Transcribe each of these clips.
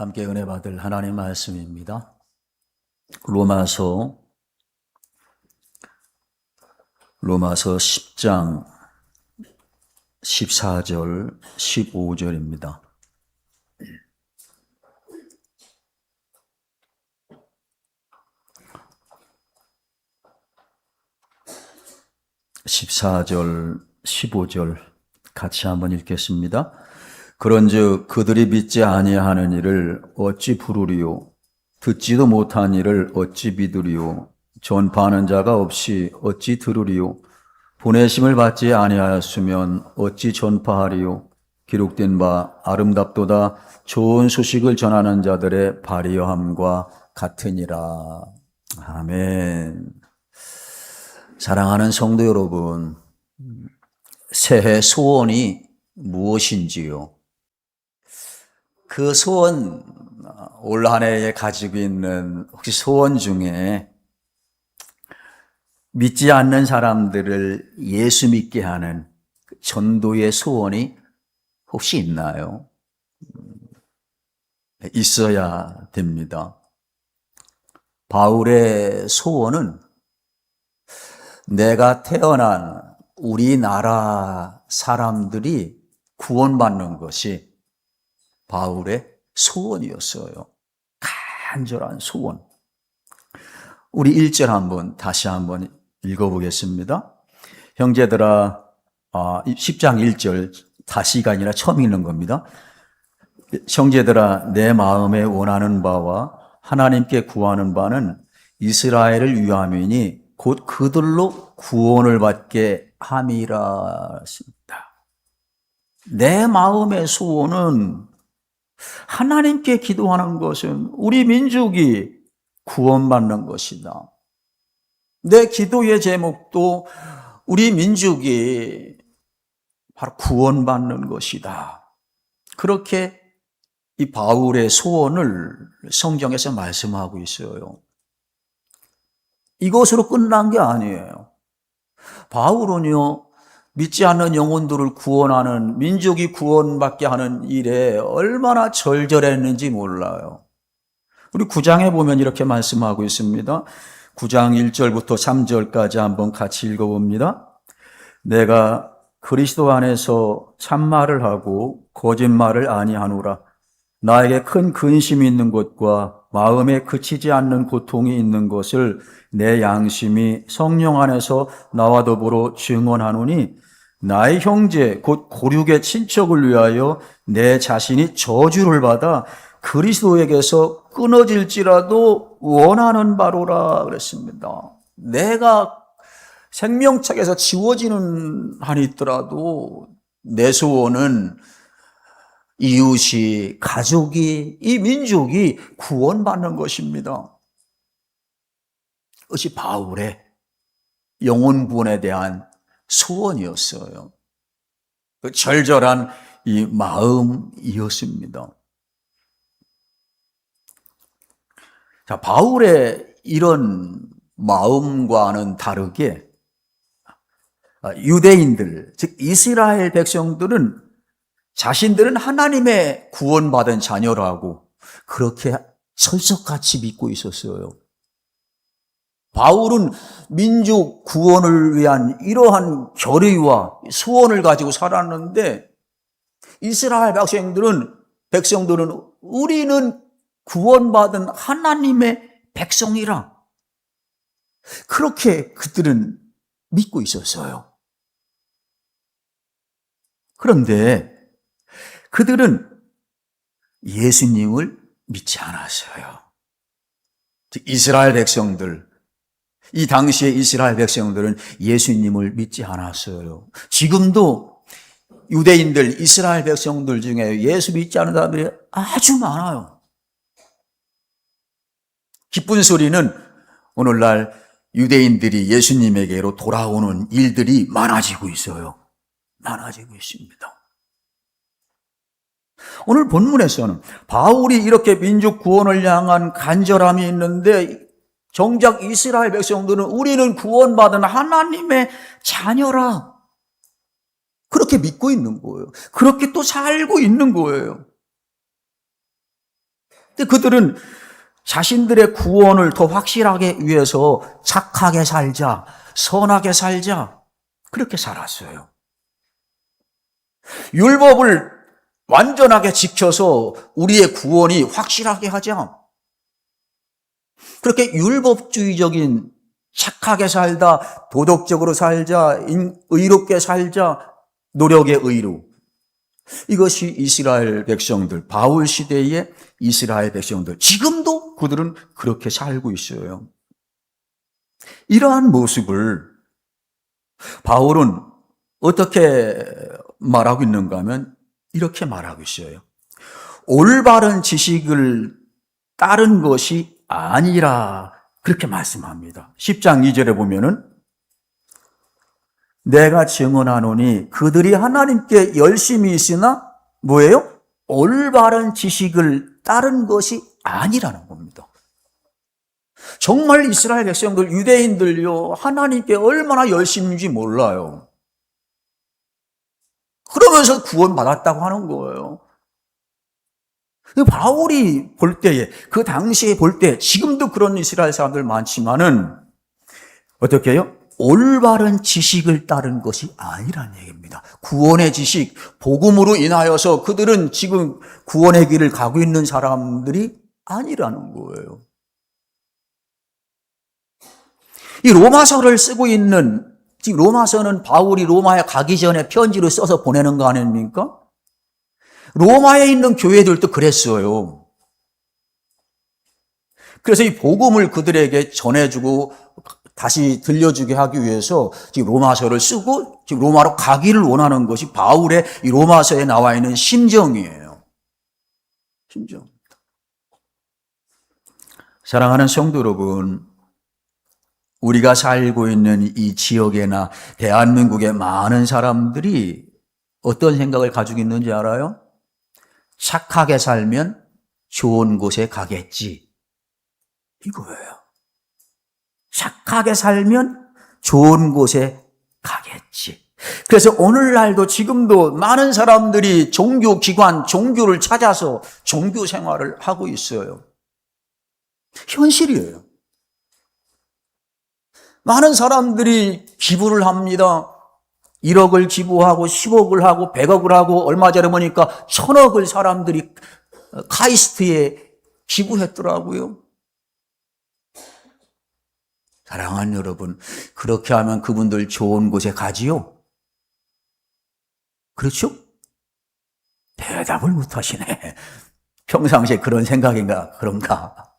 함께 은혜 받을 하나님 말씀입니다. 로마서 10장 14절 15절입니다. (14절) (15절) 같이 한번 읽겠습니다. 그런즉 그들이 믿지 아니하는 일을 어찌 부르리요? 듣지도 못한 일을 어찌 믿으리요? 전파하는 자가 없이 어찌 들으리요? 보내심을 받지 아니하였으면 어찌 전파하리요? 기록된 바 아름답도다 좋은 소식을 전하는 자들의 발휘함과 같으니라. 아멘. 사랑하는 성도 여러분, 새해 소원이 무엇인지요? 그 소원, 올 한 해에 가지고 있는 혹시 소원 중에 믿지 않는 사람들을 예수 믿게 하는 전도의 소원이 혹시 있나요? 있어야 됩니다. 바울의 소원은 내가 태어난 우리나라 사람들이 구원받는 것이 바울의 소원이었어요. 간절한 소원. 우리 1절 한번 다시 한번 읽어보겠습니다. 형제들아, 10장 1절 다시가 아니라 처음 읽는 겁니다. 형제들아, 내 마음에 원하는 바와 하나님께 구하는 바는 이스라엘을 위함이니 곧 그들로 구원을 받게 함이라 했습니다. 내 마음의 소원은 하나님께 기도하는 것은 우리 민족이 구원받는 것이다. 내 기도의 제목도 우리 민족이 바로 구원받는 것이다. 그렇게 이 바울의 소원을 성경에서 말씀하고 있어요. 이것으로 끝난 게 아니에요. 바울은요, 믿지 않는 영혼들을 구원하는, 민족이 구원받게 하는 일에 얼마나 절절했는지 몰라요. 우리 9장에 보면 이렇게 말씀하고 있습니다. 9장 1절부터 3절까지 한번 같이 읽어봅니다. 내가 그리스도 안에서 참말을 하고 거짓말을 아니하노라. 나에게 큰 근심이 있는 것과 마음에 그치지 않는 고통이 있는 것을 내 양심이 성령 안에서 나와 더불어 증언하노니 나의 형제 곧 고륙의 친척을 위하여 내 자신이 저주를 받아 그리스도에게서 끊어질지라도 원하는 바로라 그랬습니다. 내가 생명책에서 지워지는 한이 있더라도 내 소원은 이웃이, 가족이, 이 민족이 구원받는 것입니다. 그것이 바울의 영혼 구원에 대한 소원이었어요. 그 절절한 이 마음이었습니다. 자, 바울의 이런 마음과는 다르게 유대인들, 즉 이스라엘 백성들은 자신들은 하나님의 구원받은 자녀라고 그렇게 철석같이 믿고 있었어요. 바울은 민족 구원을 위한 이러한 결의와 소원을 가지고 살았는데 이스라엘 백성들은 우리는 구원받은 하나님의 백성이라 그렇게 그들은 믿고 있었어요. 그런데 그들은 예수님을 믿지 않았어요. 이스라엘 백성들, 이 당시의 이스라엘 백성들은 예수님을 믿지 않았어요. 지금도 유대인들, 이스라엘 백성들 중에 예수 믿지 않는 사람들이 아주 많아요. 기쁜 소리는 오늘날 유대인들이 예수님에게로 돌아오는 일들이 많아지고 있어요. 많아지고 있습니다. 오늘 본문에서는 바울이 이렇게 민족 구원을 향한 간절함이 있는데 정작 이스라엘 백성들은 우리는 구원받은 하나님의 자녀라 그렇게 믿고 있는 거예요. 그렇게 또 살고 있는 거예요. 근데 그들은 자신들의 구원을 더 확실하게 위해서 착하게 살자, 선하게 살자, 그렇게 살았어요. 율법을 완전하게 지켜서 우리의 구원이 확실하게 하자. 그렇게 율법주의적인 착하게 살다, 도덕적으로 살자, 의롭게 살자, 노력의 의로. 이것이 이스라엘 백성들, 바울 시대의 이스라엘 백성들. 지금도 그들은 그렇게 살고 있어요. 이러한 모습을 바울은 어떻게 말하고 있는가 하면 이렇게 말하고 있어요. 올바른 지식을 따른 것이 아니라 그렇게 말씀합니다. 10장 2절에 보면은 내가 증언하노니 그들이 하나님께 열심히 있으나 뭐예요? 올바른 지식을 따른 것이 아니라는 겁니다. 정말 이스라엘 백성들, 유대인들요, 하나님께 얼마나 열심인지 몰라요. 그러면서 구원받았다고 하는 거예요. 바울이 볼 때에, 그 당시에 볼 때, 지금도 그런 이스라엘 사람들 많지만은, 어떻게 해요? 올바른 지식을 따른 것이 아니라는 얘기입니다. 구원의 지식, 복음으로 인하여서 그들은 지금 구원의 길을 가고 있는 사람들이 아니라는 거예요. 이 로마서를 쓰고 있는, 지금 로마서는 바울이 로마에 가기 전에 편지로 써서 보내는 거 아닙니까? 로마에 있는 교회들도 그랬어요. 그래서 이 복음을 그들에게 전해주고 다시 들려주게 하기 위해서 지금 로마서를 쓰고 지금 로마로 가기를 원하는 것이 바울의 이 로마서에 나와 있는 심정이에요. 심정. 사랑하는 성도 여러분, 우리가 살고 있는 이 지역에나 대한민국의 많은 사람들이 어떤 생각을 가지고 있는지 알아요? 착하게 살면 좋은 곳에 가겠지. 이거예요. 착하게 살면 좋은 곳에 가겠지. 그래서 오늘날도 지금도 많은 사람들이 종교기관, 종교를 찾아서 종교 생활을 하고 있어요. 현실이에요. 많은 사람들이 기부를 합니다. 1억을 기부하고 10억을 하고 100억을 하고 얼마 전에 보니까 1000억을 사람들이 카이스트에 기부했더라고요. 사랑하는 여러분, 그렇게 하면 그분들 좋은 곳에 가지요? 그렇죠? 대답을 못 하시네. 평상시에 그런 생각인가, 그런가?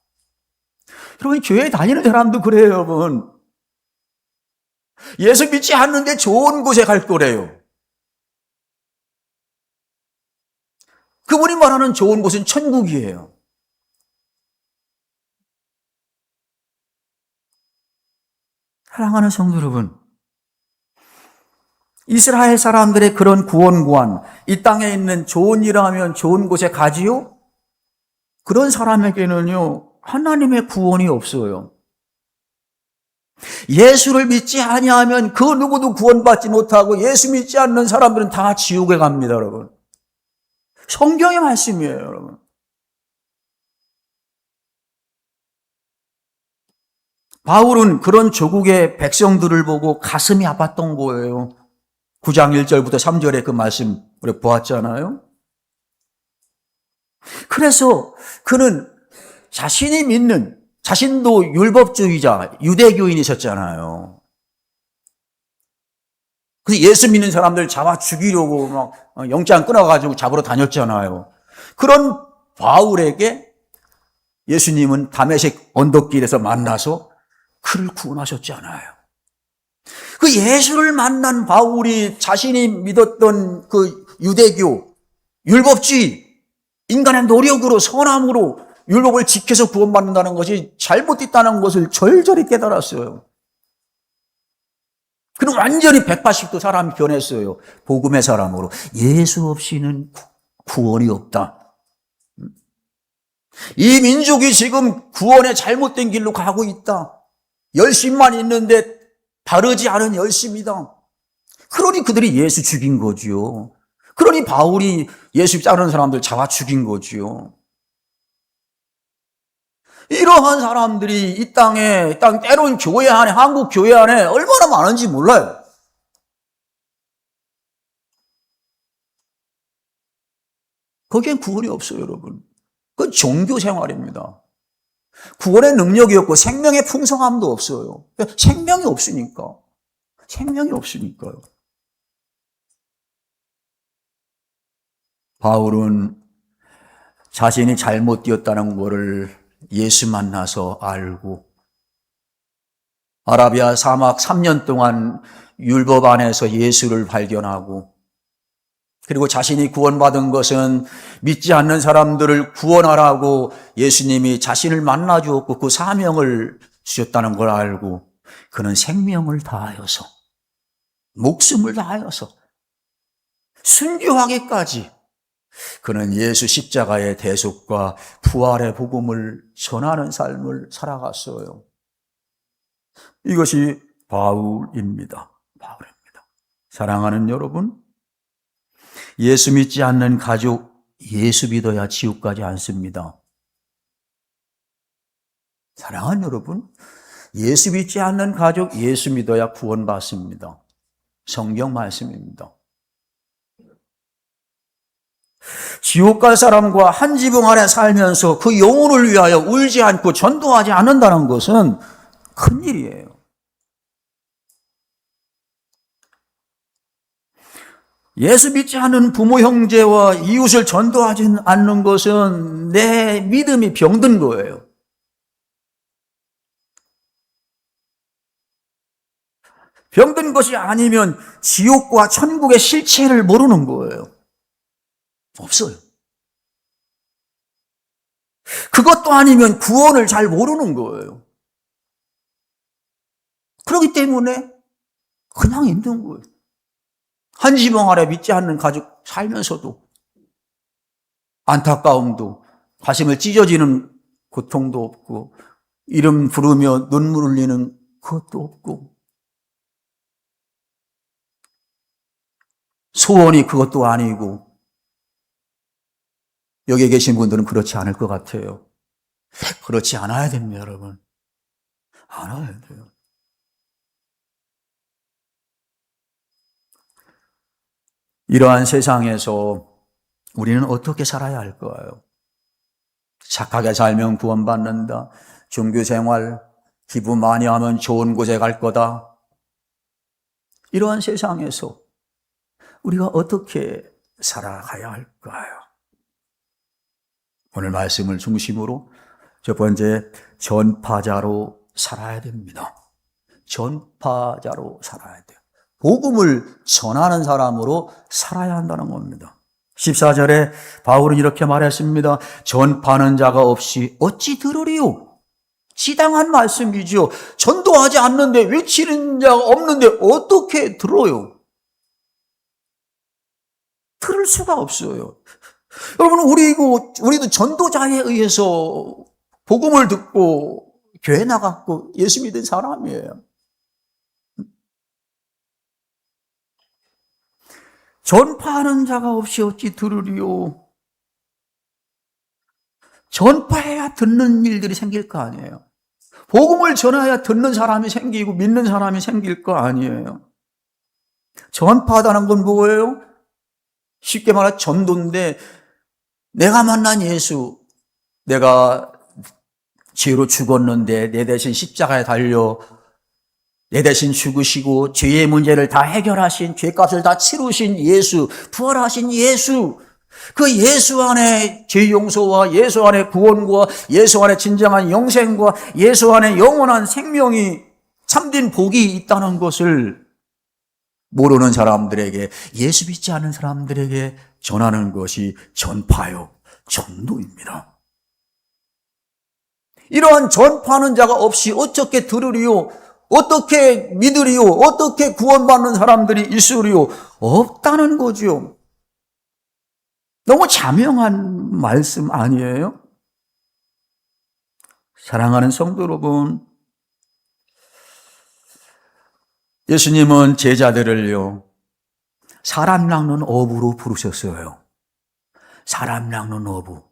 여러분, 교회 다니는 사람도 그래요, 여러분. 예수 믿지 않는데 좋은 곳에 갈 거래요. 그분이 말하는 좋은 곳은 천국이에요. 사랑하는 성도 여러분, 이스라엘 사람들의 그런 구원구한, 이 땅에 있는 좋은 일을 하면 좋은 곳에 가지요? 그런 사람에게는요, 하나님의 구원이 없어요. 예수를 믿지 아니하면 그 누구도 구원받지 못하고 예수 믿지 않는 사람들은 다 지옥에 갑니다, 여러분. 성경의 말씀이에요, 여러분. 바울은 그런 조국의 백성들을 보고 가슴이 아팠던 거예요. 9장 1절부터 3절에 그 말씀 우리 보았잖아요. 그래서 그는 자신이 믿는, 자신도 율법주의자, 유대교인이셨잖아요. 그래서 예수 믿는 사람들 잡아 죽이려고 막 영장 끊어가지고 잡으러 다녔잖아요. 그런 바울에게 예수님은 다메섹 언덕길에서 만나서 그를 구원하셨잖아요. 그 예수를 만난 바울이 자신이 믿었던 그 유대교, 율법주의, 인간의 노력으로, 선함으로 율법을 지켜서 구원받는다는 것이 잘못됐다는 것을 절절히 깨달았어요. 그는 완전히 180도 사람이 변했어요. 복음의 사람으로. 예수 없이는 구원이 없다. 이 민족이 지금 구원의 잘못된 길로 가고 있다. 열심만 있는데 바르지 않은 열심이다. 그러니 그들이 예수 죽인 거지요. 그러니 바울이 예수 믿지 않은 사람들 잡아 죽인 거지요. 이러한 사람들이 이 땅에, 때론 교회 안에, 한국 교회 안에 얼마나 많은지 몰라요. 거기엔 구원이 없어요, 여러분. 그건 종교 생활입니다. 구원의 능력이 없고 생명의 풍성함도 없어요. 생명이 없으니까. 생명이 없으니까요. 바울은 자신이 잘못 되었다는 것을 예수 만나서 알고 아라비아 사막 3년 동안 율법 안에서 예수를 발견하고 그리고 자신이 구원받은 것은 믿지 않는 사람들을 구원하라고 예수님이 자신을 만나 주었고 그 사명을 주셨다는 걸 알고 그는 생명을 다하여서 목숨을 다하여서 순교하기까지 그는 예수 십자가의 대속과 부활의 복음을 전하는 삶을 살아갔어요. 이것이 바울입니다. 바울입니다. 사랑하는 여러분, 예수 믿지 않는 가족, 예수 믿어야 지옥 가지 않습니다. 사랑하는 여러분, 예수 믿지 않는 가족, 예수 믿어야 구원받습니다. 성경 말씀입니다. 지옥 갈 사람과 한 지붕 아래 살면서 그 영혼을 위하여 울지 않고 전도하지 않는다는 것은 큰일이에요. 예수 믿지 않는 부모 형제와 이웃을 전도하지 않는 것은 내 믿음이 병든 거예요. 병든 것이 아니면 지옥과 천국의 실체를 모르는 거예요. 없어요. 그것도 아니면 구원을 잘 모르는 거예요. 그렇기 때문에 그냥 있는 거예요. 한 지붕 아래 믿지 않는 가족 살면서도 안타까움도 가슴을 찢어지는 고통도 없고 이름 부르며 눈물 흘리는 그것도 없고 소원이 그것도 아니고 여기 계신 분들은 그렇지 않을 것 같아요. 그렇지 않아야 됩니다, 여러분. 않아야 돼요. 이러한 세상에서 우리는 어떻게 살아야 할까요? 착하게 살면 구원받는다. 종교생활, 기부 많이 하면 좋은 곳에 갈 거다. 이러한 세상에서 우리가 어떻게 살아가야 할까요? 오늘 말씀을 중심으로 첫 번째, 전파자로 살아야 됩니다. 전파자로 살아야 돼요. 복음을 전하는 사람으로 살아야 한다는 겁니다. 14절에 바울은 이렇게 말했습니다. 전파하는 자가 없이 어찌 들으리요? 지당한 말씀이죠. 전도하지 않는데 외치는 자가 없는데 어떻게 들어요? 들을 수가 없어요. 여러분, 우리도 전도자에 의해서 복음을 듣고 교회 나갔고 예수 믿은 사람이에요. 전파하는 자가 없이 어찌 들으리요? 전파해야 듣는 일들이 생길 거 아니에요. 복음을 전해야 듣는 사람이 생기고 믿는 사람이 생길 거 아니에요. 전파하다는 건 뭐예요? 쉽게 말해 전도인데 내가 만난 예수, 내가 죄로 죽었는데 내 대신 십자가에 달려 내 대신 죽으시고 죄의 문제를 다 해결하신, 죄값을 다 치르신 예수, 부활하신 예수, 그 예수 안에 죄 용서와 예수 안에 구원과 예수 안에 진정한 영생과 예수 안에 영원한 생명이 참된 복이 있다는 것을 모르는 사람들에게, 예수 믿지 않는 사람들에게 전하는 것이 전파요, 전도입니다. 이러한 전파하는 자가 없이 어떻게 들으리요? 어떻게 믿으리요? 어떻게 구원받는 사람들이 있으리요? 없다는 거죠. 너무 자명한 말씀 아니에요? 사랑하는 성도 여러분, 예수님은 제자들을요, 사람 낚는 어부로 부르셨어요. 사람 낚는 어부.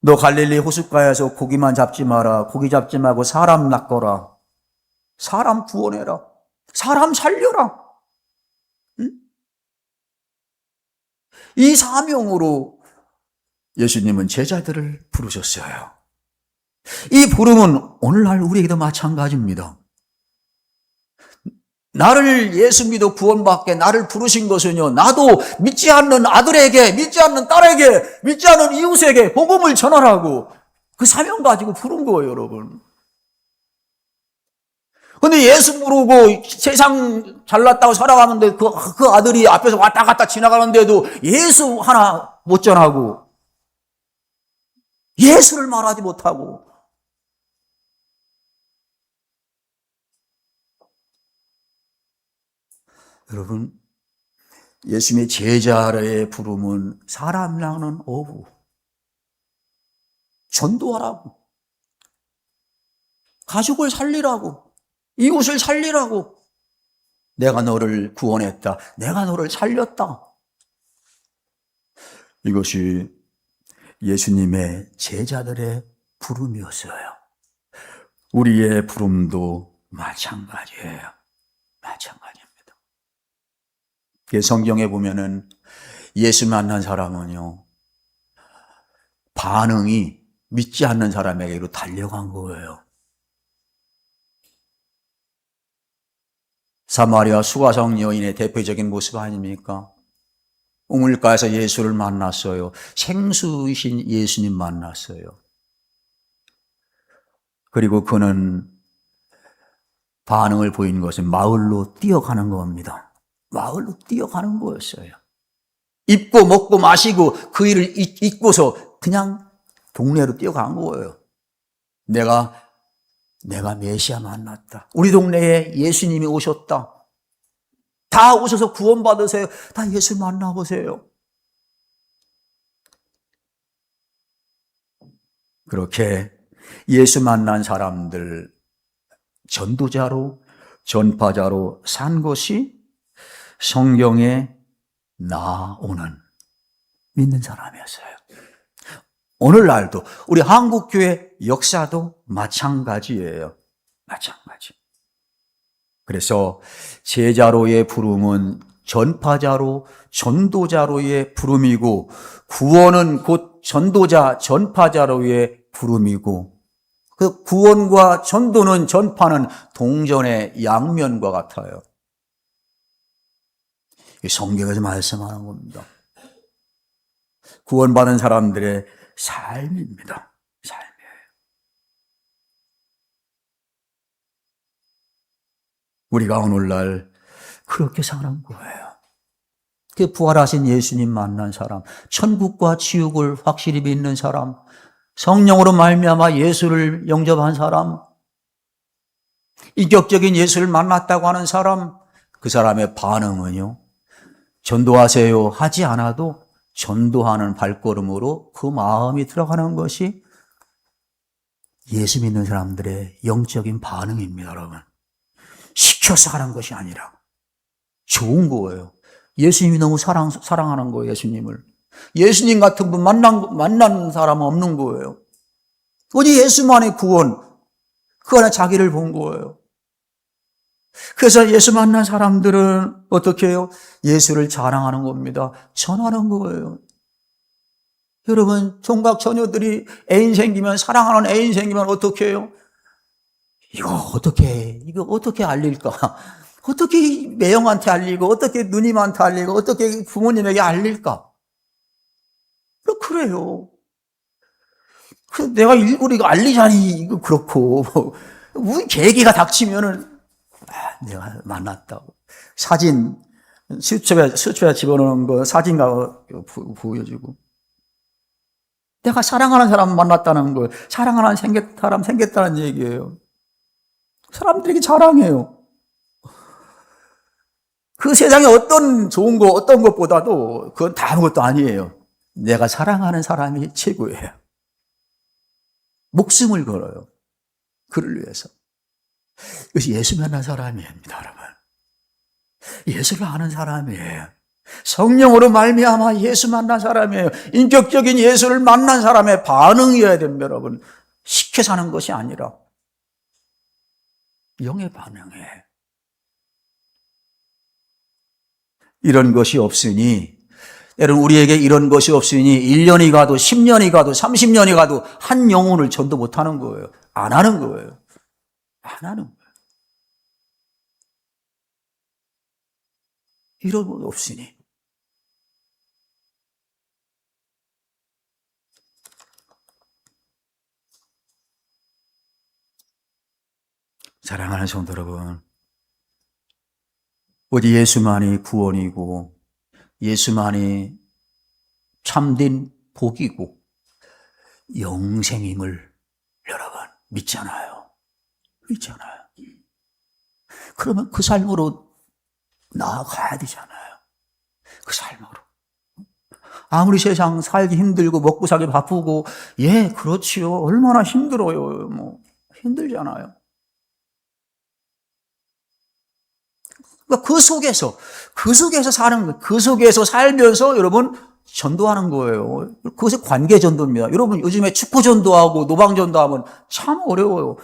너 갈릴리 호숫가에서 고기만 잡지 마라. 고기 잡지 말고 사람 낚거라. 사람 구원해라. 사람 살려라. 응? 이 사명으로 예수님은 제자들을 부르셨어요. 이 부름은 오늘날 우리에게도 마찬가지입니다. 나를 예수 믿어 구원받게 나를 부르신 것은요, 나도 믿지 않는 아들에게, 믿지 않는 딸에게, 믿지 않는 이웃에게 복음을 전하라고 그 사명 가지고 부른 거예요, 여러분. 근데 예수 부르고 세상 잘났다고 살아가는데 그 아들이 앞에서 왔다 갔다 지나가는데도 예수 하나 못 전하고 예수를 말하지 못하고 여러분, 예수님의 제자의 부름은 사람 낳는 어부, 전도하라고, 가족을 살리라고, 이웃을 살리라고, 내가 너를 구원했다, 내가 너를 살렸다. 이것이 예수님의 제자들의 부름이었어요. 우리의 부름도 마찬가지예요. 마찬가지입니다. 성경에 보면은 예수 만난 사람은요, 반응이 믿지 않는 사람에게로 달려간 거예요. 사마리아 수가성 여인의 대표적인 모습 아닙니까? 우물가에서 예수를 만났어요. 생수이신 예수님 만났어요. 그리고 그는 반응을 보인 것은 마을로 뛰어가는 겁니다. 마을로 뛰어가는 거였어요. 입고 먹고 마시고 그 일을 잊고서 그냥 동네로 뛰어간 거예요. 내가 메시아 만났다. 우리 동네에 예수님이 오셨다. 다 오셔서 구원받으세요. 다 예수 만나보세요. 그렇게 예수 만난 사람들 전도자로, 전파자로 산 것이 성경에 나오는 믿는 사람이었어요. 오늘날도 우리 한국교회 역사도 마찬가지예요. 마찬가지. 그래서 제자로의 부름은 전파자로, 전도자로의 부름이고, 구원은 곧 전도자, 전파자로의 부름이고, 그 구원과 전도는, 전파는 동전의 양면과 같아요. 성경에서 말씀하는 겁니다. 구원받은 사람들의 삶입니다. 삶이에요. 우리가 오늘날 그렇게 사는 거예요. 그 부활하신 예수님 만난 사람, 천국과 지옥을 확실히 믿는 사람, 성령으로 말미암아 예수를 영접한 사람, 인격적인 예수를 만났다고 하는 사람, 그 사람의 반응은요, 전도하세요 하지 않아도 전도하는 발걸음으로 그 마음이 들어가는 것이 예수 믿는 사람들의 영적인 반응입니다, 여러분. 시켜서 하는 것이 아니라 좋은 거예요. 예수님이 너무 사랑하는 거예요, 예수님을. 예수님 같은 분 만난 사람은 없는 거예요. 오직 예수만의 구원, 그 안에 자기를 본 거예요. 그래서 예수 만난 사람들은 어떻게 해요? 예수를 자랑하는 겁니다. 전하는 거예요. 여러분, 총각 처녀들이 애인 생기면, 사랑하는 애인 생기면 어떻게 해요? 이거 어떻게 알릴까? 어떻게 매형한테 알리고, 어떻게 누님한테 알리고, 어떻게 부모님에게 알릴까? 그래요. 내가 일부러 이거 알리자니, 이거 그렇고, 무슨 계기가 닥치면은, 내가 만났다고. 사진, 수첩에 집어넣은 거 사진 보여주고. 내가 사랑하는 사람 만났다는 거예요. 사랑하는 사람 생겼다는 얘기예요. 사람들에게 자랑해요. 그 세상에 어떤 좋은 거, 어떤 것보다도 그건 다 아무것도 아니에요. 내가 사랑하는 사람이 최고예요. 목숨을 걸어요. 그를 위해서. 이것이 예수 만난 사람입니다, 여러분. 예수를 아는 사람이에요. 성령으로 말미암아 예수 만난 사람이에요. 인격적인 예수를 만난 사람의 반응이어야 됩니다, 여러분. 시켜 사는 것이 아니라 영의 반응에. 이런 것이 없으니, 여러분, 우리에게 이런 것이 없으니 1년이 가도 10년이 가도 30년이 가도 한 영혼을 전도 못하는 거예요. 안 하는 거예요. 안 하는 거예요. 이런 것 없으니. 사랑하는 성도 여러분, 오직 예수만이 구원이고 예수만이 참된 복이고 영생임을 여러분 믿잖아요. 믿잖아요. 그러면 그 삶으로 나아가야 되잖아요. 그 삶으로. 아무리 세상 살기 힘들고 먹고 살기 바쁘고, 예, 그렇지요. 얼마나 힘들어요. 힘들잖아요. 그러니까 그 속에서 사는 거예요. 그 속에서 살면서 여러분 전도하는 거예요. 그것이 관계 전도입니다. 여러분 요즘에 축구 전도하고 노방 전도하면 참 어려워요.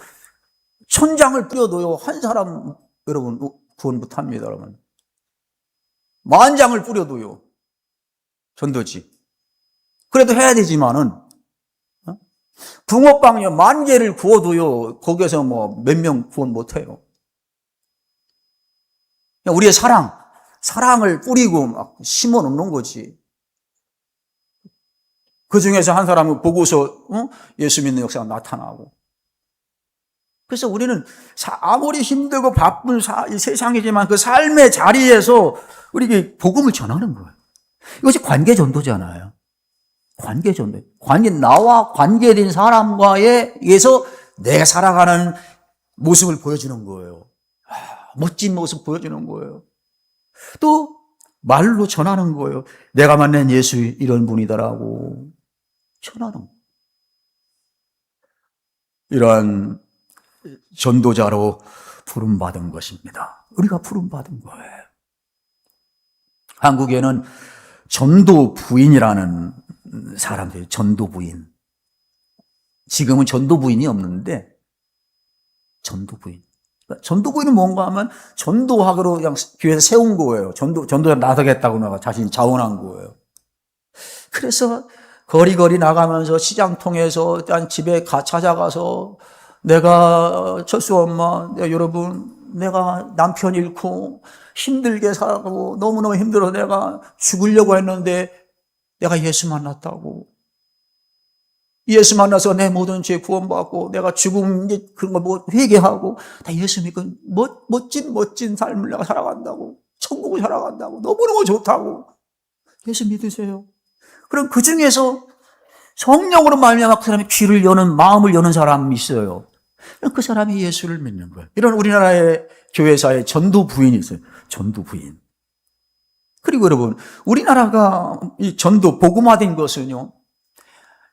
천장을 뿌려도요, 한 사람 여러분 구원 못합니다, 여러분. 만장을 뿌려도요, 전도지. 그래도 해야 되지만은, 붕어빵이요, 10,000개를 구워도요, 거기에서 몇 명 구원 못해요. 우리의 사랑을 뿌리고 막 심어 놓는 거지. 그 중에서 한 사람을 보고서 예수 믿는 역사가 나타나고. 그래서 우리는 아무리 힘들고 바쁜 이 세상이지만 그 삶의 자리에서 우리에게 복음을 전하는 거예요. 이것이 관계 전도잖아요. 관계 전도. 나와 관계된 사람과에 의해서 내가 살아가는 모습을 보여주는 거예요. 멋진 모습 보여주는 거예요. 또 말로 전하는 거예요. 내가 만난 예수 이런 분이다라고 전하는 거예요. 이러한 전도자로 부름받은 것입니다. 우리가 부름받은 거예요. 한국에는 전도부인이라는 사람들이 전도부인. 지금은 전도부인이 없는데 전도부인. 전도부인은 뭔가 하면 전도학으로 그냥 교회에서 세운 거예요. 전도자 나서겠다고 나가 자신이 자원한 거예요. 그래서 거리거리 나가면서 시장 통해서 일단 집에 찾아가서 내가 철수 엄마, 여러분, 내가 남편 잃고 힘들게 살고 너무너무 힘들어 내가 죽으려고 했는데 내가 예수 만났다고. 예수 만나서 내 모든 죄 구원받고 내가 죽음 그런 거 회개하고 다 예수 믿고 멋진 삶을 내가 살아간다고. 천국을 살아간다고. 너무너무 좋다고. 예수 믿으세요. 그럼 그 중에서 성령으로 말미암아 그 사람이 귀를 여는 마음을 여는 사람이 있어요. 그 사람이 예수를 믿는 거예요. 이런 우리나라의 교회사에 전도 부인이 있어요. 전도 부인. 그리고 여러분, 우리나라가 이 전도 복음화된 것은요,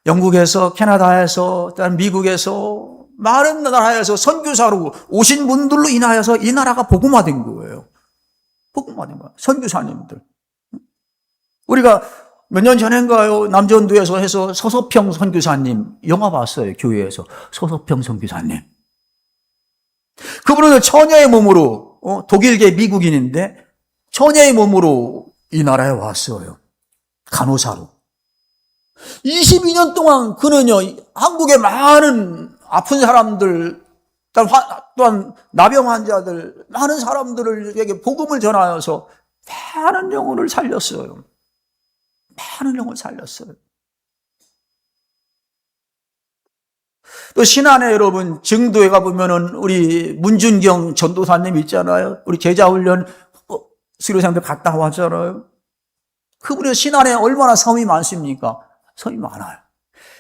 영국에서, 캐나다에서, 미국에서, 많은 나라에서 선교사로 오신 분들로 인하여서 이 나라가 복음화된 거예요. 복음화된 거예요. 선교사님들. 우리가 몇 년 전인가요? 남전도에서 해서 서서평 선교사님 영화 봤어요. 교회에서. 서서평 선교사님. 그분은 처녀의 몸으로, 독일계 미국인인데 처녀의 몸으로 이 나라에 왔어요. 간호사로. 22년 동안 그는요, 한국의 많은 아픈 사람들, 또한 나병 환자들, 많은 사람들에게 복음을 전하여서 많은 영혼을 살렸어요. 많은 영혼을 살렸어요. 또 신안에 여러분 증도에 가보면은 우리 문준경 전도사님 있잖아요. 우리 제자훈련 수료생들 갔다 왔잖아요. 그분의 신안에 얼마나 섬이 많습니까? 섬이 많아요.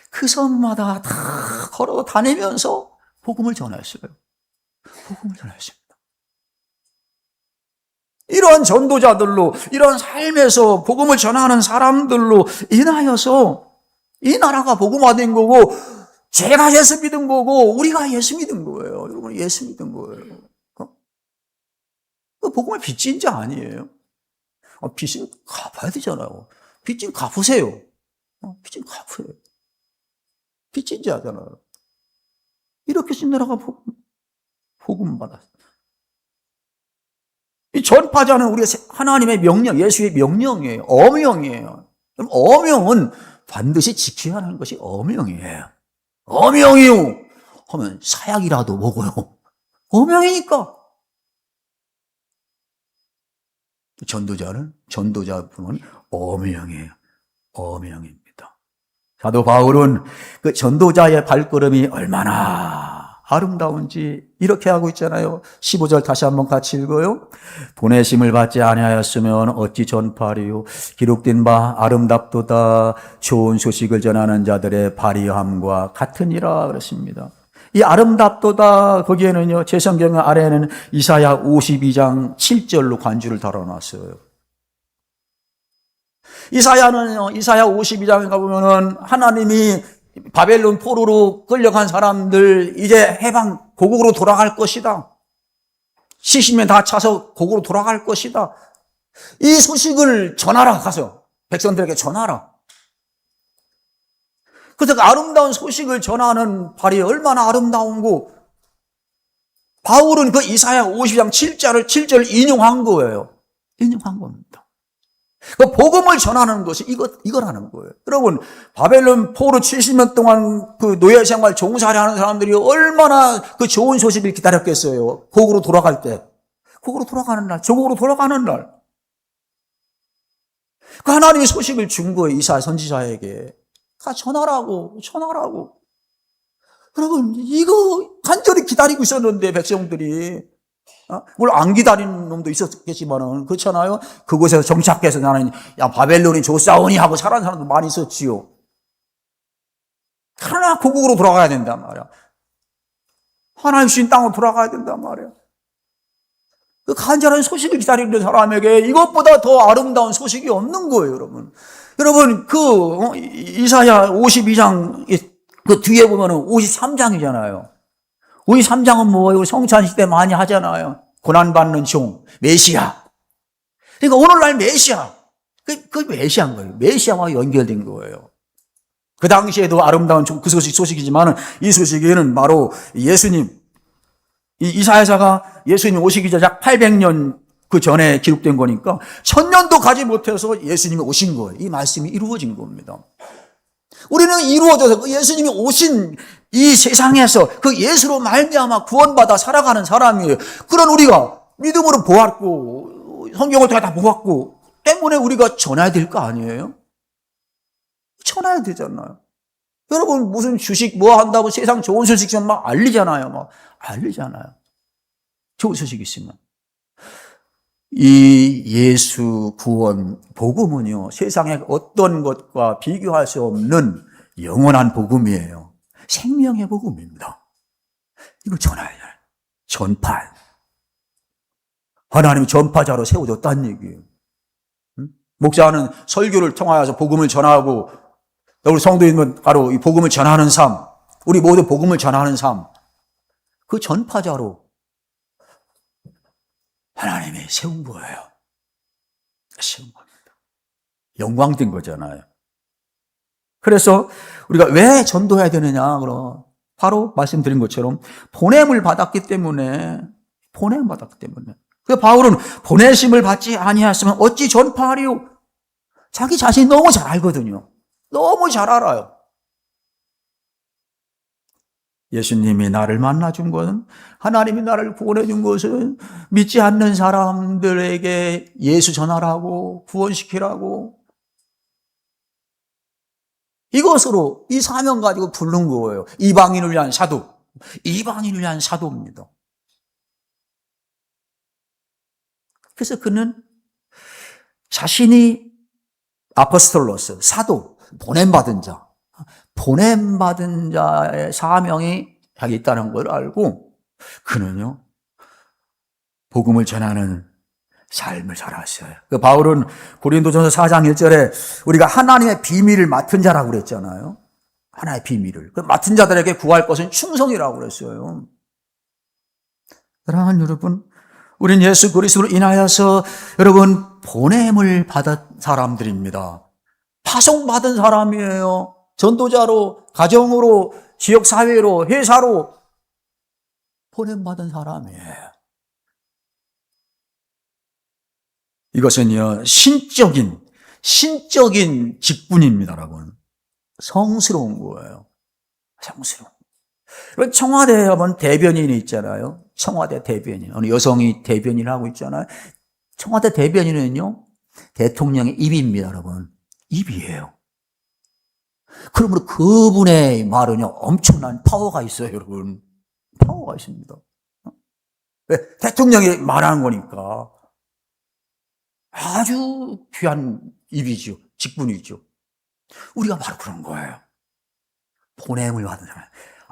그 섬마다 다 걸어 다니면서 복음을 전했어요. 복음을 전했습니다. 이런 전도자들로, 이런 삶에서 복음을 전하는 사람들로 인하여서 이 나라가 복음화된 거고, 제가 예수 믿은 거고, 우리가 예수 믿은 거예요. 여러분, 예수 믿은 거예요. 그 복음의 빚진 자 아니에요. 빚은 갚아야 되잖아요. 빚 좀 갚으세요. 빚 좀 갚으세요. 빚진지 하잖아요. 이렇게 신나라가 복음 받았어요. 이 전파자는 우리가 하나님의 명령, 예수의 명령이에요. 어명이에요. 그럼 어명은 반드시 지켜야 하는 것이 어명이에요. 어명이요 하면 사약이라도 먹어요. 어명이니까. 전도자분은 어명이에요. 어명입니다. 사도 바울은 그 전도자의 발걸음이 얼마나 아름다운지 이렇게 하고 있잖아요. 15절 다시 한번 같이 읽어요. 보내심을 받지 아니하였으면 어찌 전파리요. 기록된 바 아름답도다. 좋은 소식을 전하는 자들의 발휘함과 같으니라 그랬습니다. 이 아름답도다 거기에는요. 제 성경 아래에는 이사야 52장 7절로 관주를 달아놨어요. 이사야는요. 이사야 52장에 가보면은 하나님이 바벨론 포로로 끌려간 사람들 이제 해방 고국으로 돌아갈 것이다. 70년 다 차서 고국으로 돌아갈 것이다. 이 소식을 전하라 가서 백성들에게 전하라. 그래서 그 아름다운 소식을 전하는 발이 얼마나 아름다운고 바울은 그 이사야 50장 7절 인용한 거예요. 인용한 겁니다. 그 복음을 전하는 것이 이거라는 거예요. 여러분, 바벨론 포로 70년 동안 그 노예 생활 종살이 하는 사람들이 얼마나 그 좋은 소식을 기다렸겠어요. 고국으로 돌아갈 때. 고국으로 돌아가는 날, 조국으로 돌아가는 날. 그 하나님의 소식을 준 거예요. 이사야 선지자에게. 전하라고. 여러분, 이거 간절히 기다리고 있었는데, 백성들이. 물론 안 기다리는 놈도 있었겠지만은 그렇잖아요. 그곳에서 정착해서 나는 바벨론이 좋사오니 하고 살아는 사람도 많이 있었지요. 그러나 고국으로 돌아가야 된단 말이야. 하나님 주신 땅으로 돌아가야 된단 말이야. 그 간절한 소식을 기다리는 사람에게 이것보다 더 아름다운 소식이 없는 거예요, 여러분. 여러분, 이사야 52장 그 뒤에 보면은 53장이잖아요. 53장은 뭐예요? 성찬식 때 많이 하잖아요. 고난받는 종, 메시아. 그러니까 오늘날 메시아. 그 메시아인 거예요. 메시아와 연결된 거예요. 그 당시에도 아름다운 그 소식이지만 이 소식에는 바로 예수님, 이사야서가 예수님 오시기 전에 약 800년 그 전에 기록된 거니까 1000년도 가지 못해서 예수님이 오신 거예요. 이 말씀이 이루어진 겁니다. 우리는 이루어져서 그 예수님이 오신 이 세상에서 그 예수로 말미암아 구원받아 살아가는 사람이에요. 그런 우리가 믿음으로 보았고 성경을 다 보았고 때문에 우리가 전해야 될 거 아니에요? 전해야 되잖아요. 여러분 무슨 주식 뭐 한다고 세상 좋은 소식 좀 막 알리잖아요. 좋은 소식 있으면. 이 예수 구원 복음은요, 세상의 어떤 것과 비교할 수 없는 영원한 복음이에요. 생명의 복음입니다. 이거 전해야 돼요. 전파. 하나님이 전파자로 세워줬다는 얘기예요. 목사는 설교를 통하여서 복음을 전하고, 우리 성도인은 바로 이 복음을 전하는 삶, 우리 모두 복음을 전하는 삶, 그 전파자로 하나님이 세운 거예요. 세운 겁니다. 영광된 거잖아요. 그래서 우리가 왜 전도해야 되느냐, 그럼 바로 말씀드린 것처럼 보냄을 받았기 때문에. 그 바울은 보내심을 받지 아니하였으면 어찌 전파하리요? 자기 자신이 너무 잘 알거든요. 너무 잘 알아요. 예수님이 나를 만나준 것은, 하나님이 나를 구원해준 것은 믿지 않는 사람들에게 예수 전하라고, 구원시키라고, 이것으로 이 사명 가지고 부른 거예요. 이방인을 위한 사도. 이방인을 위한 사도입니다. 그래서 그는 자신이 아포스톨로스, 사도, 보냄받은 자의 사명이 자기 있다는 걸 알고 그는요, 복음을 전하는 삶을 살았어요. 그 바울은 고린도전서 4장 1절에 우리가 하나님의 비밀을 맡은 자라고 그랬잖아요. 하나의 비밀을. 그 맡은 자들에게 구할 것은 충성이라고 그랬어요. 사랑하는 여러분, 우린 예수 그리스도로 인하여서 여러분 보냄을 받은 사람들입니다. 파송받은 사람이에요. 전도자로, 가정으로, 지역사회로, 회사로 보냄받은 사람이에요. 이것은요, 신적인 직분입니다, 여러분. 성스러운 거예요. 성스러운. 여러분, 청와대에 가면 대변인이 있잖아요. 청와대 대변인. 어느 여성이 대변인을 하고 있잖아요. 청와대 대변인은요, 대통령의 입입니다, 여러분. 입이에요. 그러므로 그분의 말은요, 엄청난 파워가 있어요, 여러분. 파워가 있습니다. 왜? 대통령이 말하는 거니까. 아주 귀한 입이죠. 직분이죠. 우리가 바로 그런 거예요. 보냄을 받은 사람.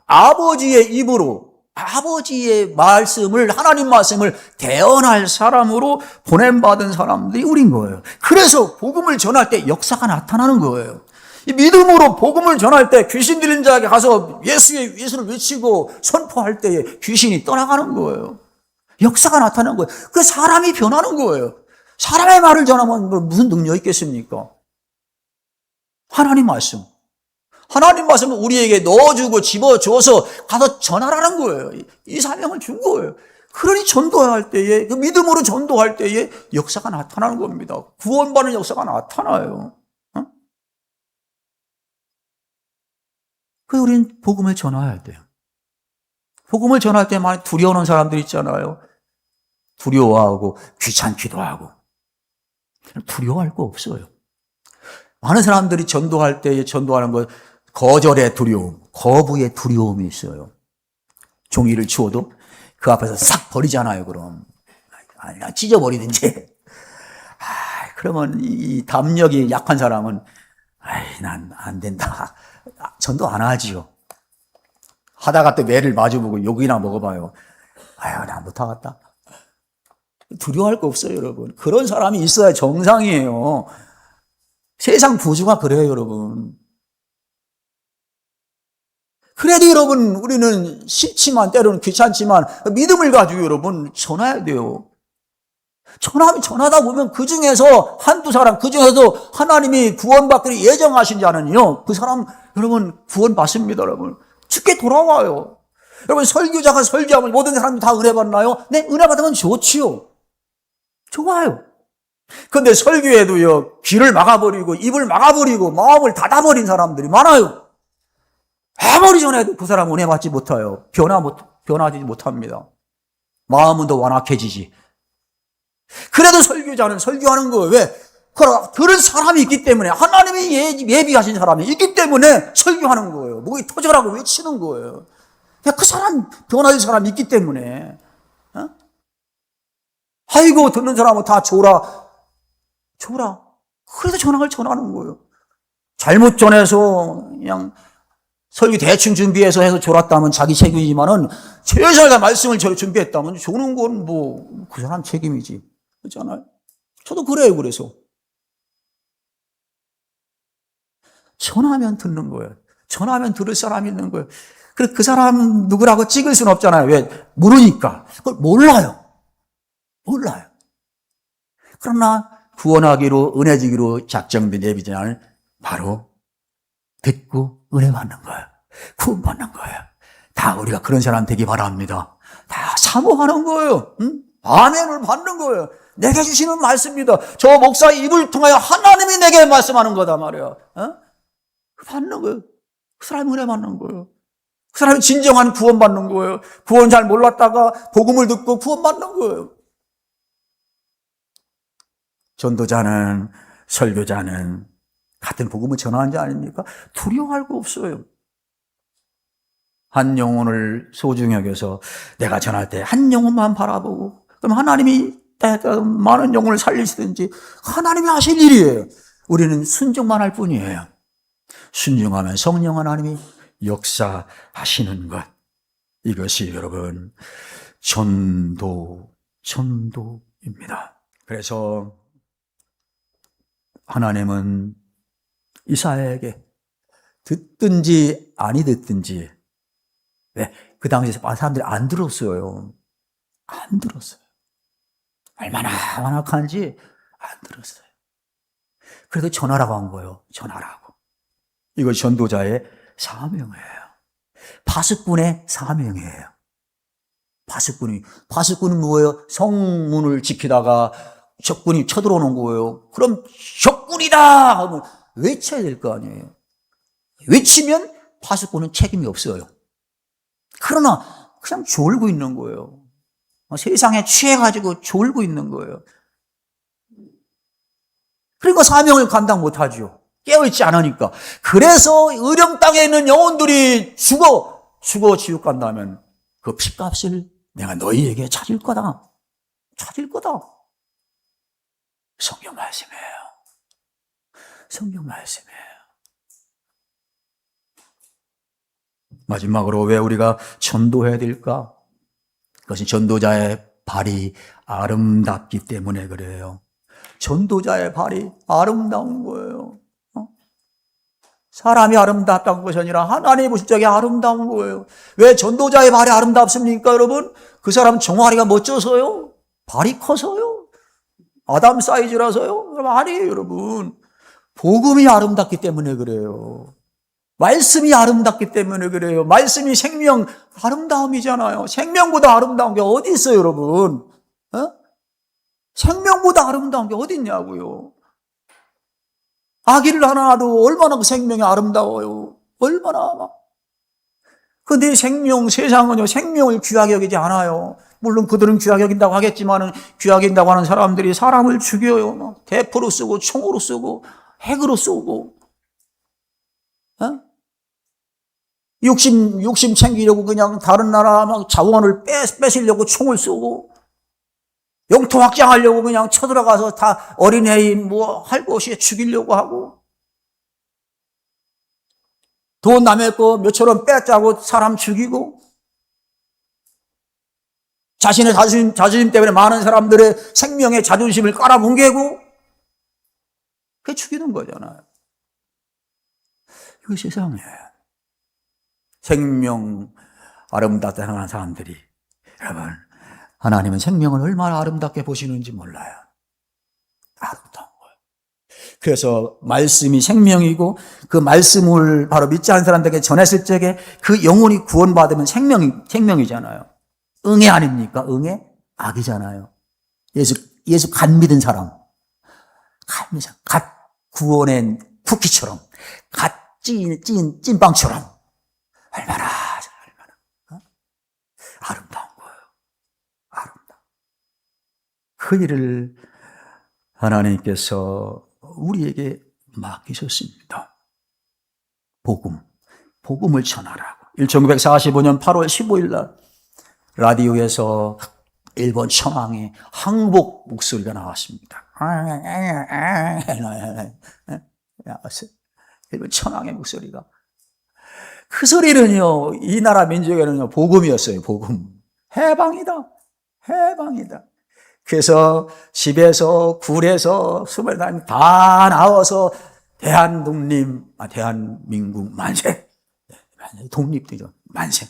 아버지의 입으로, 아버지의 말씀을, 하나님 말씀을 대언할 사람으로 보냄받은 사람들이 우린 거예요. 그래서 복음을 전할 때 역사가 나타나는 거예요. 이 믿음으로 복음을 전할 때 귀신 들린 자에게 가서 예수를 외치고 선포할 때에 귀신이 떠나가는 거예요. 역사가 나타나는 거예요. 그 사람이 변하는 거예요. 사람의 말을 전하면 무슨 능력이 있겠습니까? 하나님 말씀. 하나님 말씀을 우리에게 넣어주고 집어줘서 가서 전하라는 거예요. 이 사명을 준 거예요. 그러니 전도할 때에, 그 믿음으로 전도할 때에 역사가 나타나는 겁니다. 구원받는 역사가 나타나요. 그래서 우리는 복음을 전해야 돼요. 복음을 전할 때 많이 두려워하는 사람들 있잖아요. 두려워하고 귀찮기도 하고. 두려워할 거 없어요. 많은 사람들이 전도할 때 전도하는 거 거절의 두려움, 거부의 두려움이 있어요. 종이를 주워도 그 앞에서 싹 버리잖아요, 그럼. 아니, 찢어버리든지. 그러면 이 담력이 약한 사람은, 난 안 된다. 전도 안 하지요. 하다가 또 매를 마주보고 욕이나 먹어봐요. 난 못하겠다. 두려워할 거 없어요, 여러분. 그런 사람이 있어야 정상이에요. 세상 부주가 그래요, 여러분. 그래도 여러분, 우리는 싫지만, 때로는 귀찮지만, 믿음을 가지고 여러분, 전해야 돼요. 전하다 보면 그 중에서 한두 사람, 그 중에서도 하나님이 구원받기를 예정하신 자는요, 그 사람, 여러분, 구원받습니다, 여러분. 죽게 돌아와요. 여러분, 설교자가 설교하면 모든 사람이 다 은혜 받나요? 네, 은혜 받으면 좋지요. 좋아요. 그런데 설교에도요, 귀를 막아버리고, 입을 막아버리고, 마음을 닫아버린 사람들이 많아요. 아무리 전해도 그 사람 은혜 받지 못해요. 변하지 못합니다. 마음은 더 완악해지지. 그래도 설교자는 설교하는 거예요. 왜? 그런 사람이 있기 때문에, 하나님이 예비하신 사람이 있기 때문에 설교하는 거예요. 목이 터져라고 외치는 거예요. 그 사람, 변화될 사람이 있기 때문에. 아이고, 듣는 사람은 다 줘라. 그래서 전학을 전하는 거예요. 잘못 전해서 그냥 설교 대충 준비해서 해서 졸았다면 자기 책임이지만은 최선의 말씀을 준비했다면 조는 건 그 사람 책임이지. 그렇잖아요. 저도 그래요. 그래서 전하면 듣는 거예요. 전하면 들을 사람이 있는 거예요. 그 사람 누구라고 찍을 수는 없잖아요. 왜? 모르니까. 그걸 몰라요. 그러나 구원하기로 은혜 주기로 작정된 예비자는 바로 듣고 은혜 받는 거예요. 구원 받는 거예요. 다 우리가 그런 사람 되기 바랍니다. 다 사모하는 거예요. 아멘을 받는 거예요. 내게 주시는 말씀입니다. 저 목사의 입을 통하여 하나님이 내게 말씀하는 거다 말이야. 받는 거예요. 그 사람이 은혜 받는 거예요. 그 사람이 진정한 구원 받는 거예요. 구원 잘 몰랐다가 복음을 듣고 구원 받는 거예요. 전도자는, 설교자는 같은 복음을 전하는 자 아닙니까? 두려워할 거 없어요. 한 영혼을 소중히 여겨서 내가 전할 때 한 영혼만 바라보고, 그럼 하나님이 많은 영혼을 살리시든지 하나님이 하실 일이에요. 우리는 순종만 할 뿐이에요. 순종하면 성령 하나님이 역사하시는 것. 이것이 여러분 전도입니다. 그래서 하나님은 이사야에게 듣든지 아니 듣든지, 왜? 그 당시에 사람들이 안 들었어요. 얼마나 완악한지 안 들었어요. 그래도 전하라고 한 거예요. 전하라고. 이거 전도자의 사명이에요. 파수꾼의 사명이에요. 파수꾼은 뭐예요? 성문을 지키다가 적군이 쳐들어오는 거예요. 그럼 적군이다 하면 외쳐야 될 거 아니에요. 외치면 파수꾼은 책임이 없어요. 그러나 그냥 졸고 있는 거예요. 세상에 취해가지고 졸고 있는 거예요. 그러니까 사명을 감당 못하죠. 깨어있지 않으니까. 그래서 의령 땅에 있는 영혼들이 죽어 지옥 간다면 그 핏값을 내가 너희에게 찾을 거다. 찾을 거다. 성경 말씀이에요. 성경 말씀이에요. 마지막으로 왜 우리가 전도해야 될까? 그것이 전도자의 발이 아름답기 때문에 그래요. 전도자의 발이 아름다운 거예요. 사람이 아름답다는 것이 아니라 하나님의 보실 적에 아름다운 거예요. 왜 전도자의 발이 아름답습니까, 여러분? 그 사람 종아리가 멋져서요? 발이 커서요? 아담 사이즈라서요? 아니에요, 여러분. 복음이 아름답기 때문에 그래요. 말씀이 아름답기 때문에 그래요. 말씀이 생명, 아름다움이잖아요. 생명보다 아름다운 게 어디 있어요, 여러분? 생명보다 아름다운 게 어디 있냐고요. 아기를 하나 낳아도 얼마나 그 생명이 아름다워요. 얼마나 막. 근데 생명, 세상은요, 생명을 귀하게 여기지 않아요. 물론 그들은 귀하게 여긴다고 하겠지만은, 귀하게 여긴다고 하는 사람들이 사람을 죽여요. 막 대포로 쏘고, 총으로 쏘고, 핵으로 쏘고. 욕심 챙기려고 그냥 다른 나라 막 자원을 뺏으려고 총을 쏘고, 영토 확장하려고 그냥 쳐들어가서 다 어린애인 할 것이 죽이려고 하고, 돈 남의 거 몇천원 뺏자고 사람 죽이고, 자신의 자존심 때문에 많은 사람들의 생명의 자존심을 깔아뭉개고, 그게 죽이는 거잖아요. 이거 세상이에요. 생명 아름답다 하는 사람들이, 여러분, 하나님은 생명을 얼마나 아름답게 보시는지 몰라요. 아름다운 거예요. 그래서 말씀이 생명이고 그 말씀을 바로 믿지 않는 사람들에게 전했을 적에 그 영혼이 구원받으면 생명이잖아요. 응애 아닙니까? 응애? 악이잖아요. 예수 갓 믿은 사람. 갓 구워낸 쿠키처럼, 갓 찐빵처럼. 얼마나 아름다운 거예요. 아름다워. 그 일을 하나님께서 우리에게 맡기셨습니다. 복음을 전하라고. 1945년 8월 15일 날 라디오에서 일본 천황의 항복 목소리가 나왔습니다. 일본 천황의 목소리가. 그 소리는요, 이 나라 민족에는요, 복음이었어요, 복음. 해방이다. 해방이다. 그래서 집에서, 굴에서, 수백 사람이 다 나와서 대한민국 만세. 독립되죠. 만세.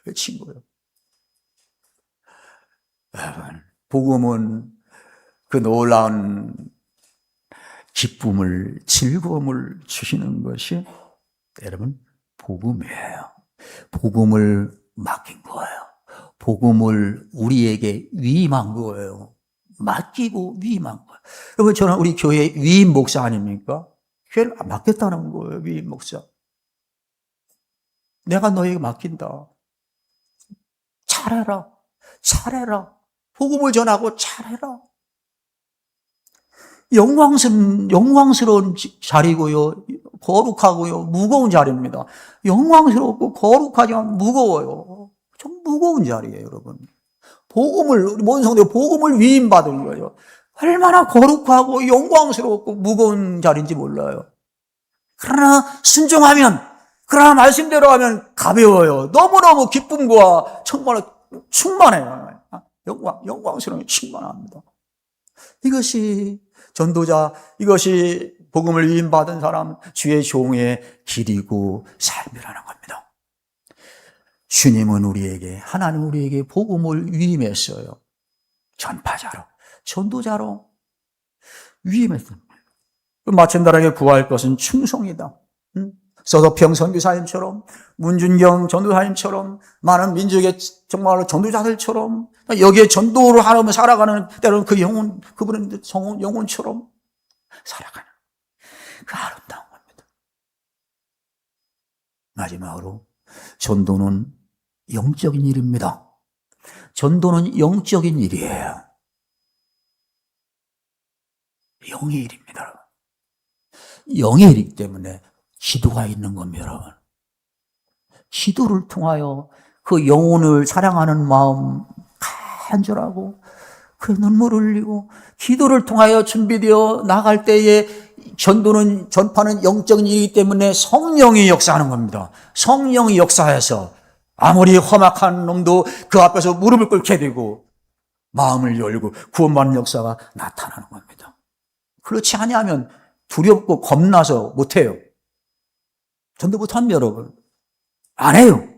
외친 거예요. 여러분, 복음은 그 놀라운 기쁨을, 즐거움을 주시는 것이 여러분, 복음이에요. 복음을 맡긴 거예요. 복음을 우리에게 위임한 거예요. 맡기고 위임한 거예요. 여러분, 저는 우리 교회 위임 목사 아닙니까? 교회를 맡겼다는 거예요, 위임 목사. 내가 너에게 맡긴다. 잘해라. 잘해라. 복음을 전하고 잘해라. 영광스러운 자리고요. 거룩하고요. 무거운 자리입니다. 영광스럽고 거룩하지만 무거워요. 좀 무거운 자리예요, 여러분. 우리 모든 성도가 복음을 위임받은 거예요. 얼마나 거룩하고 영광스럽고 무거운 자리인지 몰라요. 그러나 그러나 말씀대로 하면 가벼워요. 너무너무 기쁨과 충만해요. 영광스러움이 충만합니다. 이것이 전도자, 이것이 복음을 위임받은 사람, 주의 종의 길이고 삶이라는 겁니다. 주님은 하나님 우리에게 복음을 위임했어요. 전파자로. 전도자로 위임했던 거예요. 마침달에게 구할 것은 충성이다. 서도평 선교사님처럼, 문준경 전도사님처럼, 많은 민족의 정말로 전도자들처럼, 여기에 전도를 하며 살아가는 때로는 그 영혼, 그분의 영혼처럼 살아가는 그 아름다운 겁니다. 마지막으로, 전도는 영적인 일입니다. 전도는 영적인 일이에요. 영의 일입니다. 영의 일이기 때문에 기도가 있는 겁니다, 여러분. 기도를 통하여 그 영혼을 사랑하는 마음 간절하고 그 눈물을 흘리고 기도를 통하여 준비되어 나갈 때에 전도는 전파는 영적인 일이기 때문에 성령이 역사하는 겁니다. 성령이 역사해서 아무리 험악한 놈도 그 앞에서 무릎을 꿇게 되고 마음을 열고 구원받는 역사가 나타나는 겁니다. 그렇지 아니하면 두렵고 겁나서 못해요. 전도 못합니다, 여러분. 안 해요.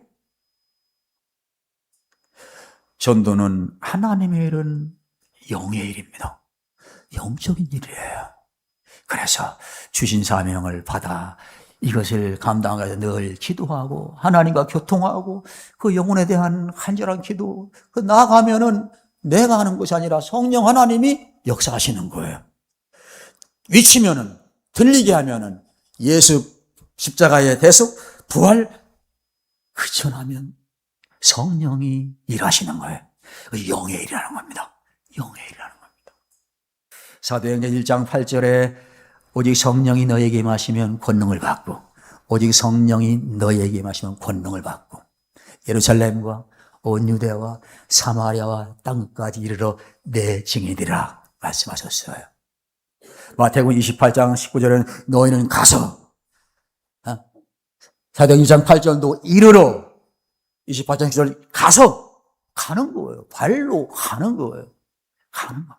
전도는 하나님의 일은 영의 일입니다. 영적인 일이에요. 그래서 주신 사명을 받아 이것을 감당하여 늘 기도하고 하나님과 교통하고 그 영혼에 대한 간절한 기도, 그 나아가면은 내가 하는 것이 아니라 성령 하나님이 역사하시는 거예요. 위치면은, 들리게 하면은 예수 십자가의 대속, 부활, 그 전하면 성령이 일하시는 거예요. 영의 일이라는 겁니다. 영의 일이라는 겁니다. 사도행전 1장 8절에 오직 성령이 너에게 임하시면 권능을 받고, 오직 성령이 너에게 임하시면 권능을 받고, 예루살렘과 온 유대와 사마리아와 땅끝까지 이르러 내 증인이라 말씀하셨어요. 마태복음 28장 19절에는 너희는 가서, 사도행전 2장 8절도 이르러 28장 9절 가서 가는 거예요. 발로 가는 거예요. 가는 겁니다.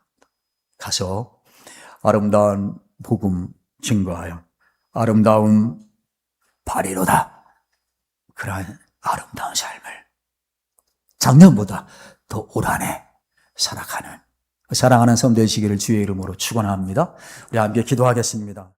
가서 아름다운 복음 증거하여 아름다운 발이로다. 그러한 아름다운 삶을 작년보다 더 올 한해 살아가는 사랑하는 성도 되시기를 주의 이름으로 축원합니다. 우리 함께 기도하겠습니다.